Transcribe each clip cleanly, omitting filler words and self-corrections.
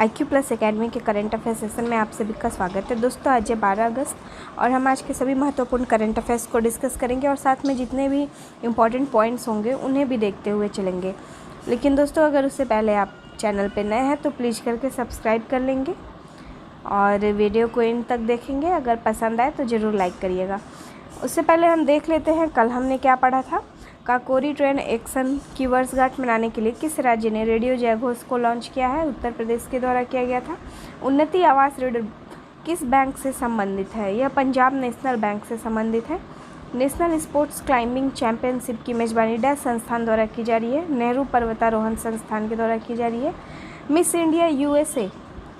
IQ plus academy के current affair session में आप सभी का स्वागत है। दोस्तों आज है 12 अगस्त और हम आज के सभी महत्वपूर्ण करंट अफेयर्स को डिस्कस करेंगे और साथ में जितने भी इम्पॉर्टेंट पॉइंट्स होंगे उन्हें भी देखते हुए चलेंगे। लेकिन दोस्तों अगर उससे पहले आप चैनल पर नए हैं तो प्लीज़ करके सब्सक्राइब कर लेंगे और वीडियो को एंड तक देखेंगे। अगर पसंद आए तो ज़रूर लाइक करिएगा। उससे पहले हम देख लेते हैं कल हमने क्या पढ़ा था। काकोरी ट्रेन एक्शन की वर्षगांठ मनाने के लिए किस राज्य ने रेडियो जयघोष को लॉन्च किया है? उत्तर प्रदेश के द्वारा किया गया था। उन्नति आवास ऋण किस बैंक से संबंधित है? यह पंजाब नेशनल बैंक से संबंधित है। नेशनल स्पोर्ट्स क्लाइंबिंग चैंपियनशिप की मेजबानी डैश संस्थान द्वारा की जा रही है? नेहरू पर्वतारोहण संस्थान के द्वारा की जा रही है। मिस इंडिया USA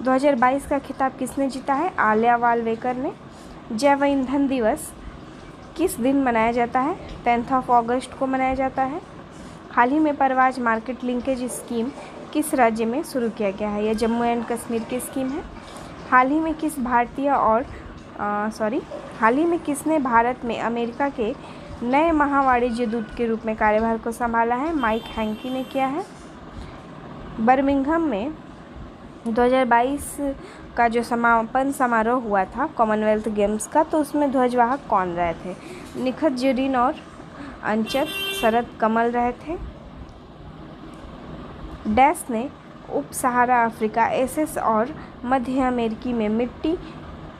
2022 का खिताब किसने जीता है? आलिया वालवेकर ने। जैव ईंधन दिवस किस दिन मनाया जाता है? 10 अगस्त को मनाया जाता है। हाल ही में परवाज मार्केट लिंकेज स्कीम किस राज्य में शुरू किया गया है? यह जम्मू एंड कश्मीर की स्कीम है। हाल ही में किसने भारत में अमेरिका के नए महावाणिज्य दूत के रूप में कार्यभार को संभाला है? माइक हैंकी ने किया है। बर्मिंघम में 2022 का जो समापन समारोह हुआ था कॉमनवेल्थ गेम्स का, तो उसमें ध्वजवाहक कौन रहे थे? निखत जरीन और अंचत शरद कमल रहे थे। डैश ने उप सहारा अफ्रीका एसेस और मध्य अमेरिकी में मिट्टी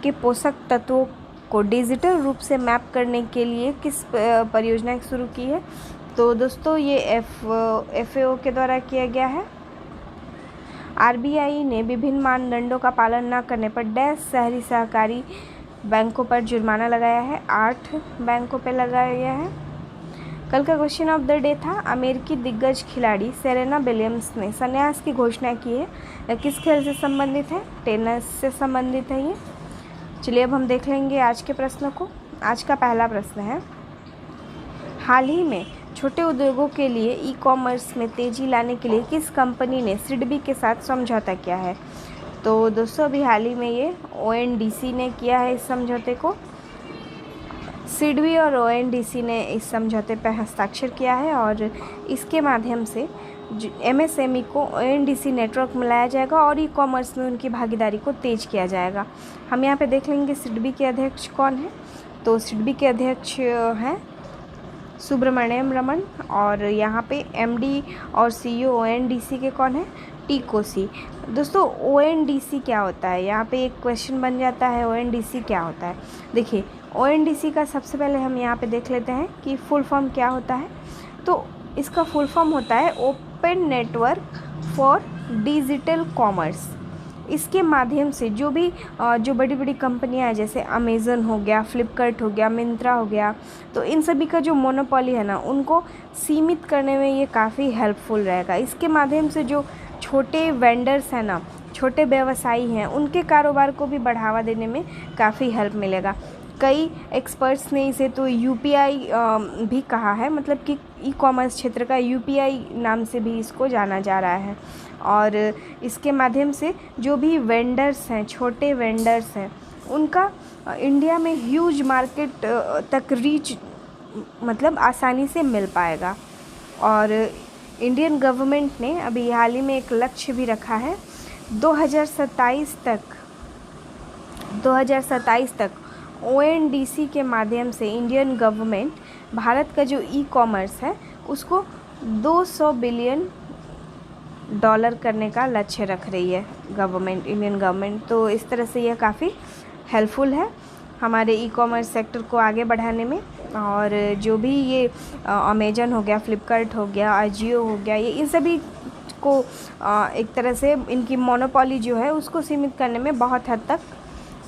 के पोषक तत्वों को डिजिटल रूप से मैप करने के लिए किस परियोजना शुरू की है? तो दोस्तों ये FAO के द्वारा किया गया है। RBI ने विभिन्न मानदंडों का पालन न करने पर डैश शहरी सहकारी बैंकों पर जुर्माना लगाया है। 8 बैंकों पर लगाया गया है। कल का क्वेश्चन ऑफ द डे था अमेरिकी दिग्गज खिलाड़ी सेरेना विलियम्स ने संन्यास की घोषणा की है। यह किस खेल से संबंधित है? टेनिस से संबंधित है ये। चलिए अब हम देख लेंगे आज के प्रश्नों को। आज का पहला प्रश्न है, हाल ही में छोटे उद्योगों के लिए ई-कॉमर्स में तेज़ी लाने के लिए किस कंपनी ने सिडबी के साथ समझौता किया है? तो दोस्तों अभी हाल ही में ये ONDC ने किया है इस समझौते को। सिडबी और ONDC ने इस समझौते पर हस्ताक्षर किया है और इसके माध्यम से MSME को ONDC नेटवर्क में लाया जाएगा और ई-कॉमर्स में उनकी भागीदारी को तेज किया जाएगा। हम यहाँ पे देख लेंगे सिडबी के अध्यक्ष कौन है। तो सिडबी के अध्यक्ष हैं सुब्रमण्यम रमन और यहाँ पे MD और CEO ONDC के कौन है? टी कोसी। दोस्तों ONDC क्या होता है? यहाँ पे एक क्वेश्चन बन जाता है ONDC क्या होता है। देखिए ONDC का सबसे पहले हम यहाँ पे देख लेते हैं कि फुल फॉर्म क्या होता है। तो इसका फुल फॉर्म होता है open network for digital commerce. इसके माध्यम से जो बड़ी बड़ी कंपनियां हैं जैसे अमेज़न हो गया, फ्लिपकार्ट हो गया, मिंत्रा हो गया, तो इन सभी का जो मोनोपोली है ना उनको सीमित करने में ये काफ़ी हेल्पफुल रहेगा। इसके माध्यम से जो छोटे वेंडर्स हैं ना, छोटे व्यवसायी हैं, उनके कारोबार को भी बढ़ावा देने में काफ़ी हेल्प मिलेगा। कई एक्सपर्ट्स ने इसे तो UPI भी कहा है, मतलब कि ई-कॉमर्स क्षेत्र का UPI नाम से भी इसको जाना जा रहा है। और इसके माध्यम से जो भी वेंडर्स हैं, छोटे वेंडर्स हैं, उनका इंडिया में ह्यूज मार्केट तक रीच मतलब आसानी से मिल पाएगा। और इंडियन गवर्नमेंट ने अभी हाल ही में एक लक्ष्य भी रखा है 2027 तक ONDC के माध्यम से इंडियन गवर्नमेंट भारत का जो ई-कॉमर्स है उसको $200 बिलियन करने का लक्ष्य रख रही है इंडियन गवर्नमेंट। तो इस तरह से यह काफ़ी हेल्पफुल है हमारे ई-कॉमर्स सेक्टर को आगे बढ़ाने में। और जो भी ये अमेजन हो गया, फ्लिपकार्ट हो गया, अजियो हो गया, ये इन सभी को एक तरह से इनकी मोनोपोली जो है उसको सीमित करने में बहुत हद तक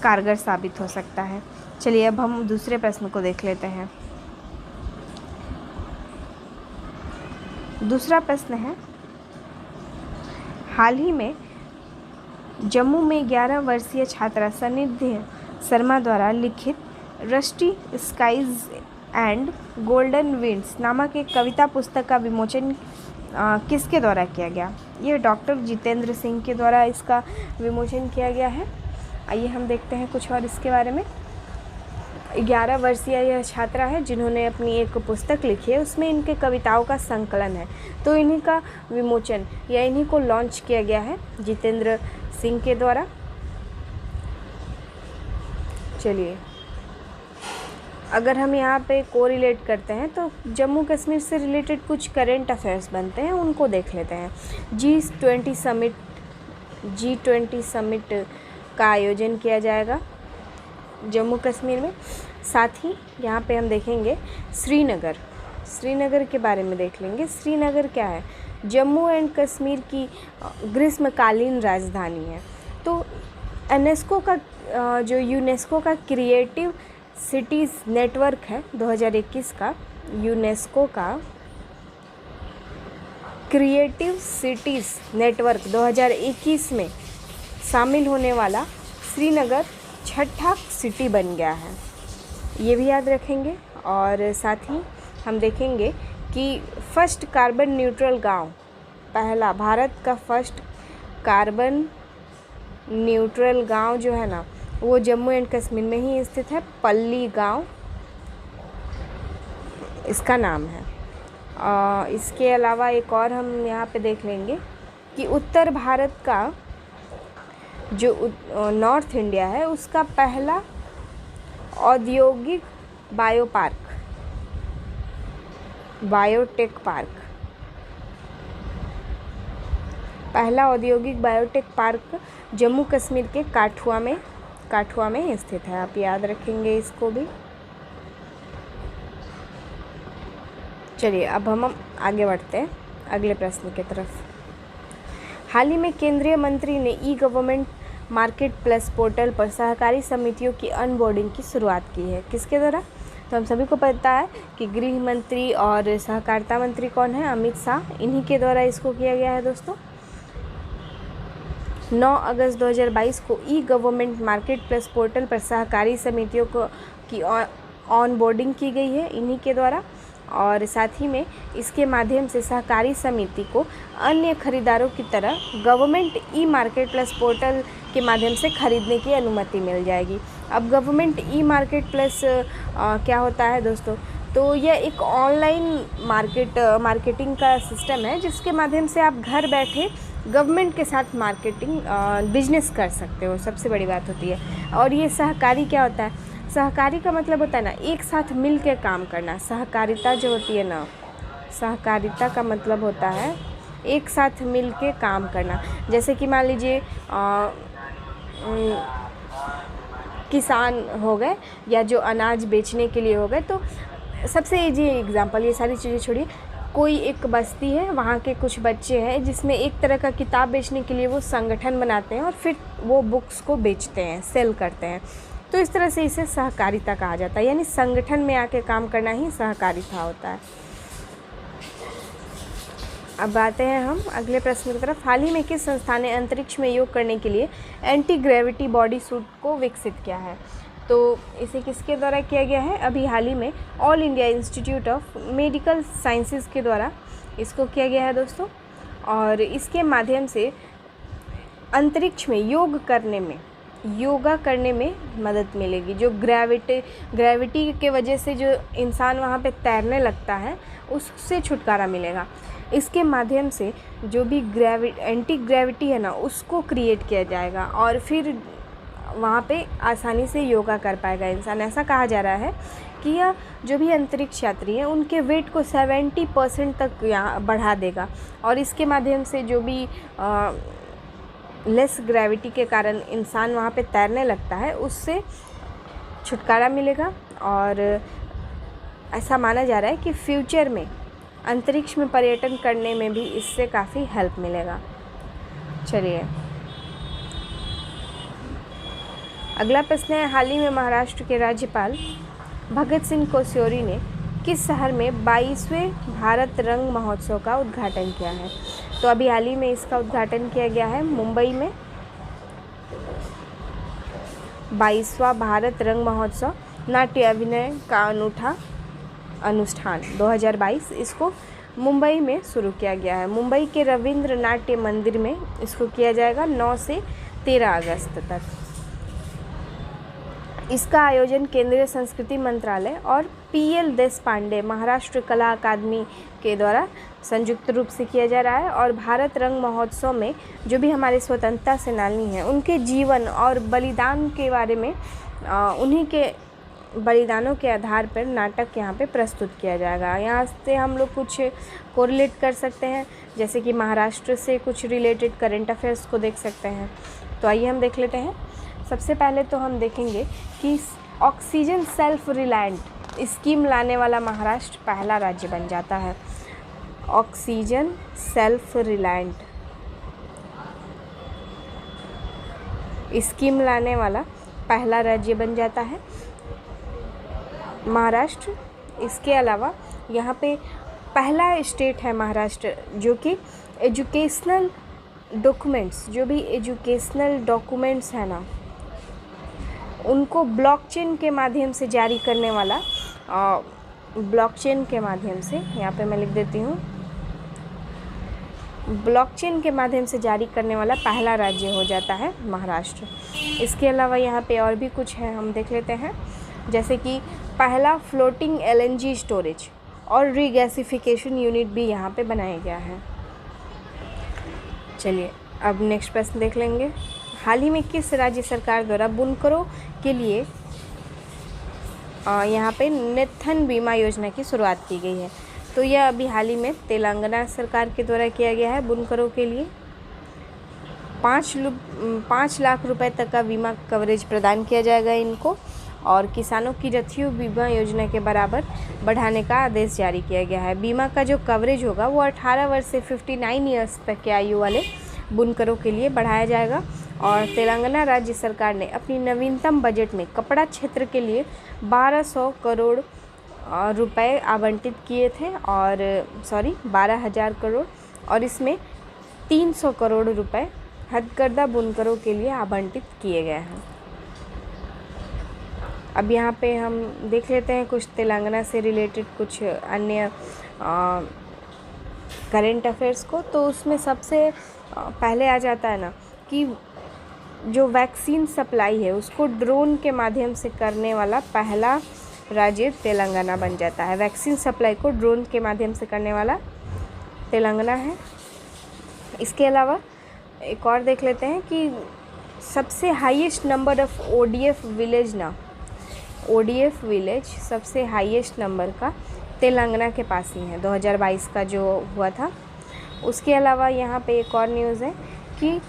कारगर साबित हो सकता है। चलिए अब हम दूसरे प्रश्न को देख लेते हैं। दूसरा प्रश्न है, हाल ही में जम्मू में 11 वर्षीय छात्रा सनिधि शर्मा द्वारा लिखित rusty skies and golden winds नामक एक कविता पुस्तक का विमोचन किसके द्वारा किया गया? यह डॉक्टर जितेंद्र सिंह के द्वारा इसका विमोचन किया गया है। आइए हम देखते हैं कुछ और इसके बारे में। 11 वर्षीय यह छात्रा है जिन्होंने अपनी एक पुस्तक लिखी है, उसमें इनके कविताओं का संकलन है। तो इन्हीं का विमोचन या इन्हीं को लॉन्च किया गया है जितेंद्र सिंह के द्वारा। चलिए, अगर हम यहाँ पे कोरिलेट करते हैं तो जम्मू कश्मीर से रिलेटेड कुछ करेंट अफेयर्स बनते हैं, उनको देख लेते हैं। G20 समिट का आयोजन किया जाएगा जम्मू कश्मीर में। साथ ही यहाँ पे हम देखेंगे श्रीनगर के बारे में देख लेंगे। श्रीनगर क्या है? जम्मू एंड कश्मीर की ग्रीष्मकालीन राजधानी है। तो यूनेस्को का क्रिएटिव सिटीज़ नेटवर्क है 2021 का, यूनेस्को का क्रिएटिव सिटीज़ नेटवर्क 2021 में शामिल होने वाला श्रीनगर छठा सिटी बन गया है, ये भी याद रखेंगे। और साथ ही हम देखेंगे कि फर्स्ट कार्बन न्यूट्रल गांव, पहला भारत का फर्स्ट कार्बन न्यूट्रल गांव जो है ना, वो जम्मू एंड कश्मीर में ही स्थित है। पल्ली गांव इसका नाम है। इसके अलावा एक और हम यहाँ पे देख लेंगे कि उत्तर भारत का जो नॉर्थ इंडिया है उसका पहला औद्योगिक बायोटेक पार्क जम्मू कश्मीर के काठुआ में स्थित है। आप याद रखेंगे इसको भी। चलिए, अब हम आगे बढ़ते हैं अगले प्रश्न की तरफ। हाल ही में केंद्रीय मंत्री ने ई गवर्नमेंट मार्केट प्लस पोर्टल पर सहकारी समितियों की अनबोर्डिंग की शुरुआत की है। किसके द्वारा? तो हम सभी को पता है कि गृह मंत्री और सहकारिता मंत्री कौन है? अमित शाह, इन्हीं के द्वारा इसको किया गया है दोस्तों। 9 अगस्त 2022 को ई गवर्नमेंट मार्केट प्लस पोर्टल पर सहकारी समितियों की ऑनबोर्डिंग की गई है इन्हीं के द्वारा। और साथ ही में इसके माध्यम से सहकारी समिति को अन्य खरीदारों की तरह government e market plus portal के माध्यम से खरीदने की अनुमति मिल जाएगी। अब गवर्नमेंट ई मार्केट प्लस क्या होता है दोस्तों? तो यह एक ऑनलाइन मार्केटिंग का सिस्टम है जिसके माध्यम से आप घर बैठे गवर्नमेंट के साथ मार्केटिंग बिजनेस कर सकते हो, सबसे बड़ी बात होती है। और ये सहकारी क्या होता है? सहकारी का मतलब होता है ना एक साथ मिल के काम करना। सहकारिता जो होती है ना, सहकारिता का मतलब होता है एक साथ मिल के काम करना। जैसे कि मान लीजिए किसान हो गए या जो अनाज बेचने के लिए हो गए, तो सबसे इजी एग्जांपल, ये सारी चीज़ें छोड़िए, कोई एक बस्ती है, वहाँ के कुछ बच्चे हैं जिसमें एक तरह का किताब बेचने के लिए वो संगठन बनाते हैं और फिर वो बुक्स को बेचते हैं, सेल करते हैं। तो इस तरह से इसे सहकारिता कहा जाता है, यानी संगठन में आके काम करना ही सहकारिता होता है। अब आते हैं हम अगले प्रश्न की तरफ। हाल ही में किस संस्था ने अंतरिक्ष में योग करने के लिए एंटी ग्रेविटी बॉडी सूट को विकसित किया है? तो इसे किसके द्वारा किया गया है? अभी हाल ही में all India institute of medical sciences के द्वारा इसको किया गया है दोस्तों। और इसके माध्यम से अंतरिक्ष में योगा करने में मदद मिलेगी। जो ग्रेविटी के वजह से जो इंसान वहाँ पे तैरने लगता है उससे छुटकारा मिलेगा। इसके माध्यम से जो भी एंटी ग्रेविटी है ना उसको क्रिएट किया जाएगा और फिर वहाँ पे आसानी से योगा कर पाएगा इंसान। ऐसा कहा जा रहा है कि यह जो भी अंतरिक्ष यात्री हैं उनके वेट को 70% तक यहाँ बढ़ा देगा और इसके माध्यम से जो भी लेस ग्रेविटी के कारण इंसान वहाँ पे तैरने लगता है उससे छुटकारा मिलेगा। और ऐसा माना जा रहा है कि फ्यूचर में अंतरिक्ष में पर्यटन करने में भी इससे काफ़ी हेल्प मिलेगा। चलिए, अगला प्रश्न है, हाल ही में महाराष्ट्र के राज्यपाल भगत सिंह कोश्यारी ने किस शहर में 22वें भारत रंग महोत्सव का उद्घाटन किया है? तो अभी हाल ही में इसका उद्घाटन किया गया है मुंबई में। 22वां भारत रंग महोत्सव नाट्य अभिनय का अनूठा अनुष्ठान 2022, इसको मुंबई में शुरू किया गया है। मुंबई के रविंद्र नाट्य मंदिर में इसको किया जाएगा 9 से 13 अगस्त तक। इसका आयोजन केंद्रीय संस्कृति मंत्रालय और PL देशपांडे महाराष्ट्र कला अकादमी के द्वारा संयुक्त रूप से किया जा रहा है। और भारत रंग महोत्सव में जो भी हमारे स्वतंत्रता सेनानी हैं उनके जीवन और बलिदान के बारे में उन्हीं के बलिदानों के आधार पर नाटक यहाँ पे प्रस्तुत किया जाएगा। यहाँ से हम लोग कुछ कोरिलेट कर सकते हैं, जैसे कि महाराष्ट्र से कुछ रिलेटेड करंट अफेयर्स को देख सकते हैं। तो आइए हम देख लेते हैं। सबसे पहले तो हम देखेंगे कि ऑक्सीजन सेल्फ रिलायंट स्कीम लाने वाला महाराष्ट्र पहला राज्य बन जाता है। ऑक्सीजन सेल्फ रिलायंट स्कीम लाने वाला पहला राज्य बन जाता है महाराष्ट्र। इसके अलावा यहाँ पे पहला स्टेट है महाराष्ट्र जो कि एजुकेशनल डॉक्यूमेंट्स, जो भी एजुकेशनल डॉक्यूमेंट्स है ना, उनको ब्लॉकचेन के माध्यम से जारी करने वाला, ब्लॉकचेन के माध्यम से, यहाँ पे मैं लिख देती हूँ, ब्लॉकचेन के माध्यम से जारी करने वाला पहला राज्य हो जाता है महाराष्ट्र। इसके अलावा यहाँ पे और भी कुछ है, हम देख लेते हैं। जैसे कि पहला फ्लोटिंग LNG स्टोरेज और रीगैसिफिकेशन यूनिट भी यहाँ पे बनाया गया है। चलिए अब नेक्स्ट प्रश्न देख लेंगे। हाल ही में किस राज्य सरकार द्वारा बुनकरों के लिए यहाँ पे नेथन बीमा योजना की शुरुआत की गई है? तो यह अभी हाल ही में तेलंगाना सरकार के द्वारा किया गया है। बुनकरों के लिए 5 लाख रुपए तक का बीमा कवरेज प्रदान किया जाएगा इनको, और किसानों की रथियों बीमा योजना के बराबर बढ़ाने का आदेश जारी किया गया है। बीमा का जो कवरेज होगा वो 18 वर्ष से 59 ईयर्स तक के आयु वाले बुनकरों के लिए बढ़ाया जाएगा। और तेलंगाना राज्य सरकार ने अपनी नवीनतम बजट में कपड़ा क्षेत्र के लिए 1200 करोड़ रुपए आवंटित किए थे, और 12,000 करोड़, और इसमें 300 करोड़ रुपए हथकरघा बुनकरों के लिए आवंटित किए गए हैं। अब यहाँ पे हम देख लेते हैं कुछ तेलंगाना से रिलेटेड कुछ अन्य करंट अफेयर्स को। तो उसमें सबसे पहले आ जाता है ना कि जो वैक्सीन सप्लाई है उसको ड्रोन के माध्यम से करने वाला पहला राज्य तेलंगाना बन जाता है। वैक्सीन सप्लाई को ड्रोन के माध्यम से करने वाला तेलंगाना है। इसके अलावा एक और देख लेते हैं कि सबसे highest number of ODF village ना, ODF विलेज सबसे हाईएस्ट नंबर का तेलंगाना के पास ही है, 2022 का जो हुआ था। उसके अलावा यहाँ पे एक और न्यूज़ है कि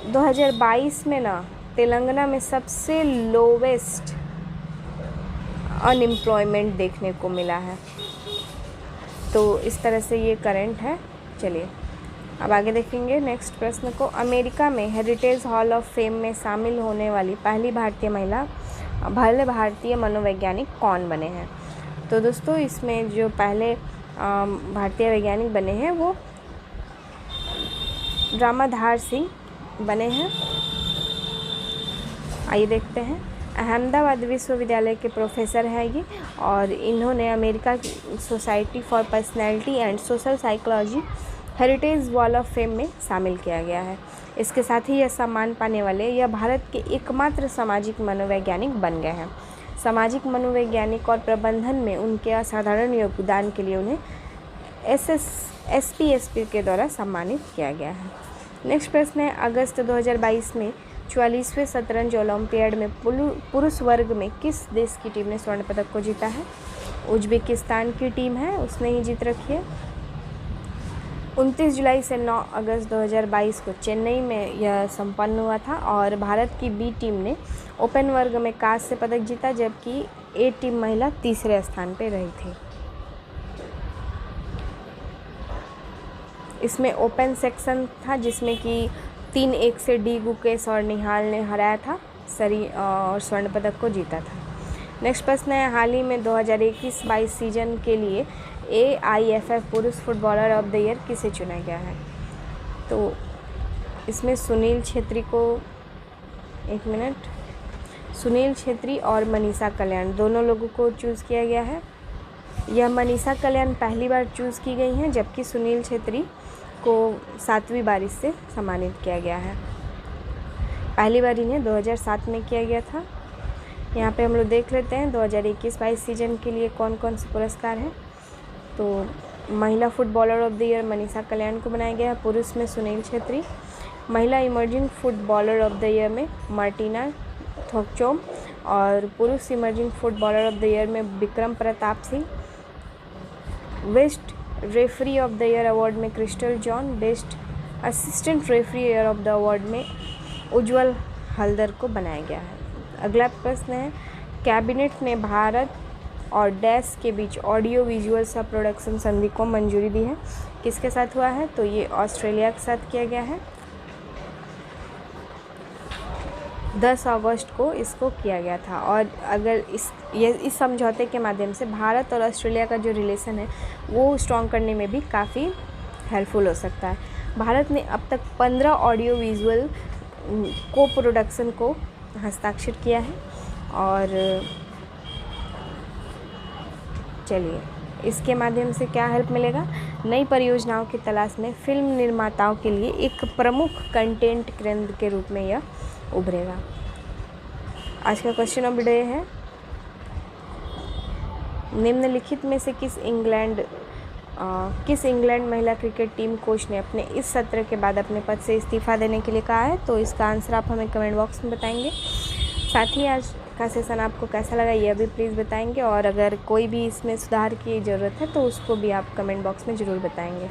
2022 में ना तेलंगाना में सबसे लोवेस्ट अनएम्प्लॉयमेंट देखने को मिला है। तो इस तरह से ये करंट है। चलिए अब आगे देखेंगे नेक्स्ट प्रश्न को। अमेरिका में हेरिटेज हॉल ऑफ फेम में शामिल होने वाली पहली भारतीय मनोवैज्ञानिक कौन बने हैं? तो दोस्तों इसमें जो पहले भारतीय वैज्ञानिक बने हैं वो रामाधार सिंह बने हैं। आइए देखते हैं। अहमदाबाद विश्वविद्यालय के प्रोफेसर हैं ये, और इन्होंने अमेरिका की society for personality and social psychology heritage wall of fame में शामिल किया गया है। इसके साथ ही यह सम्मान पाने वाले यह भारत के एकमात्र सामाजिक मनोवैज्ञानिक बन गए हैं। सामाजिक मनोवैज्ञानिक और प्रबंधन में उनके असाधारण योगदान के लिए उन्हें SPSP के द्वारा सम्मानित किया गया है। नेक्स्ट प्रश्न है, अगस्त 2022 में 44वें शतरंज ओलंपियाड में पुरुष वर्ग में किस देश की टीम ने स्वर्ण पदक को जीता है? उज्बेकिस्तान की टीम है, उसने ही जीत रखी है। 29 जुलाई से 9 अगस्त 2022 को चेन्नई में यह संपन्न हुआ था, और भारत की B टीम ने ओपन वर्ग में कांस्य पदक जीता, जबकि A टीम महिला तीसरे स्थान पर रही थी। इसमें ओपन सेक्शन था जिसमें कि 3-1 से D गुकेश और निहाल ने हराया था और स्वर्ण पदक को जीता था। नेक्स्ट प्रश्न है, हाल ही में 2021-22 सीजन के लिए AIFF पुरुष फुटबॉलर ऑफ द ईयर किसे चुना गया है? तो इसमें सुनील छेत्री को, एक मिनट, सुनील छेत्री और मनीषा कल्याण दोनों लोगों को चूज़ किया गया है। यह मनीषा कल्याण पहली बार चूज़ की गई हैं, जबकि सुनील छेत्री को 7वीं बार इससे सम्मानित किया गया है। पहली बार इन्हें 2007 में किया गया था। यहाँ पे हम लोग देख लेते हैं 2021-22 सीजन के लिए कौन कौन से पुरस्कार हैं। तो महिला footballer of the year Manisha Kalyan को बनाया गया है, पुरुष में सुनील छेत्री। महिला emerging footballer of the year में मार्टिना थोकचोम और पुरुष emerging footballer of the year में Vikram Pratap Singh. Best referee of the year award में Crystal John. Best assistant referee year of the award में उज्जवल हल्दर को बनाया गया है। अगला प्रश्न है, कैबिनेट ने भारत और डैश के बीच ऑडियो विजुअल सब प्रोडक्शन संधि को मंजूरी दी है। किसके साथ हुआ है? तो ये ऑस्ट्रेलिया के साथ किया गया है। 10 अगस्त को इसको किया गया था। और अगर इस समझौते के माध्यम से भारत और ऑस्ट्रेलिया का जो रिलेशन है वो स्ट्रॉन्ग करने में भी काफ़ी हेल्पफुल हो सकता है। भारत ने अब तक 15 ऑडियो विजुअल को प्रोडक्शन को हस्ताक्षर किया है। और चलिए, इसके माध्यम से क्या हेल्प मिलेगा? नई परियोजनाओं की तलाश में फिल्म निर्माताओं के लिए एक प्रमुख कंटेंट केंद्र के रूप में यह उभरेगा। आज का क्वेश्चन ऑफ द डे है, निम्नलिखित में से किस इंग्लैंड महिला क्रिकेट टीम कोच ने अपने इस सत्र के बाद अपने पद से इस्तीफा देने के लिए कहा है? तो इसका आंसर आप हमें कमेंट बॉक्स में बताएंगे। साथ ही आज का सेशन आपको कैसा लगा यह भी प्लीज़ बताएंगे, और अगर कोई भी इसमें सुधार की ज़रूरत है तो उसको भी आप कमेंट बॉक्स में ज़रूर बताएंगे।